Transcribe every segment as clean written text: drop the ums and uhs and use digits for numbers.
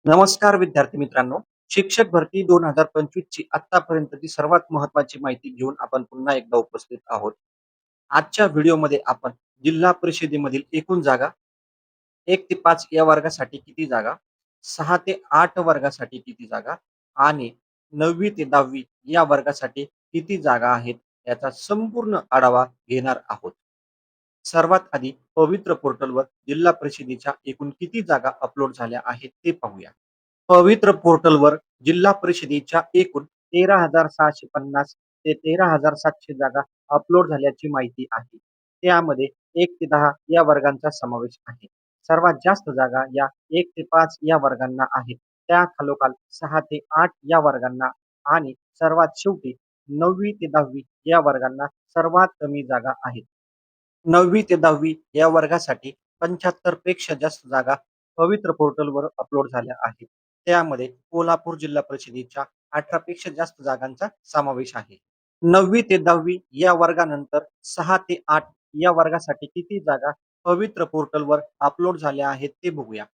नमस्कार विद्यार्थी मित्रांनो. शिक्षक भरती 2025 ची आतापर्यंतची सर्वात महत्त्वाची माहिती घेऊन आपण पुन्हा एकदा उपस्थित आहोत. आजच्या व्हिडिओमध्ये आपण जिल्हा परिषदेमधील एकूण जागा 1 ते 5 या वर्गासाठी किती जागा, 6 ते 8 वर्गासाठी किती जागा आणि 9वी ते 10वी या वर्गासाठी किती जागा आहेत, याचा संपूर्ण आढावा घेणार आहोत. सर्वात आधी पवित्र पोर्टलवर जिल्हा परिषदेच्या एकूण किती जागा अपलोड झाल्या आहेत ते पाहूया. पवित्र पोर्टलवर जिल्हा परिषदेच्या एकूण 13,650 ते 13,700 जागा अपलोड झाल्याची माहिती आहे. त्यामध्ये 1 ते 10 या वर्गांचा समावेश आहे. सर्वात जास्त जागा या 1 ते 5 या वर्गांना आहेत. त्याखालोखाल 6 ते 8 या वर्गांना आणि सर्वात शेवटी 9वी ते 10वी या वर्गांना सर्वात कमी जागा आहेत. 9वी ते 10वी या वर्गासाठी 75 पेक्षा जास्त जागा पवित्र पोर्टलवर अपलोड झाल्या आहेत. त्यामध्ये कोल्हापूर जिल्हा परिषदेच्या 18 पेक्षा जास्त जागांचा समावेश आहे. 9वी ते 10वी या वर्गानंतर 6 ते 8 या वर्गासाठी किती जागा पवित्र पोर्टलवर अपलोड झाल्या आहेत ते बघूया.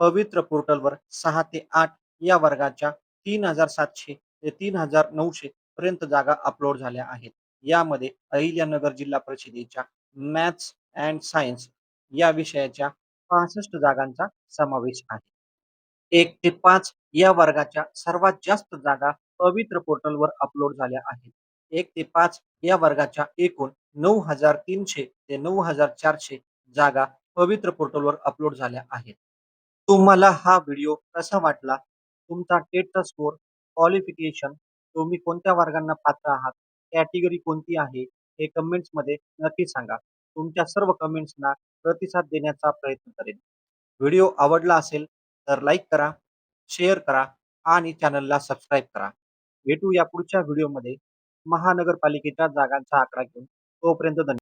पवित्र पोर्टलवर 6 ते 8 या वर्गाच्या 3,700 ते 3,900 पर्यंत जागा अपलोड झाल्या आहेत. यामध्ये अहिल्यानगर जिल्हा परिषदेच्या मॅथ्स अँड सायन्स या विषयाच्या 65 जागांचा समावेश आहे. 1 ते 5 या वर्गाच्या सर्वात जास्त जागा पवित्र पोर्टलवर अपलोड झाल्या आहेत. 1 ते 5 या वर्गाच्या एकूण 9,300 ते 9,400 जागा पवित्र पोर्टलवर अपलोड झाल्या आहेत. तुम्हाला हा व्हिडिओ कसा वाटला? तुमचा टेटचा स्कोर, क्वालिफिकेशन, तुम्ही कोणत्या वर्गांना पात्र आहात, कॅटेगरी कोणती आहे, हे कमेंट्समध्ये नक्की सांगा. तुमच्या सर्व कमेंट्सना प्रतिसाद देण्याचा प्रयत्न करेन. व्हिडिओ आवडला असेल तर लाईक करा, शेअर करा आणि चॅनलला सबस्क्राईब करा. भेटू या पुढच्या व्हिडिओमध्ये महानगरपालिकेच्या जागांचा आकडा घेऊन. तोपर्यंत धन्यवाद.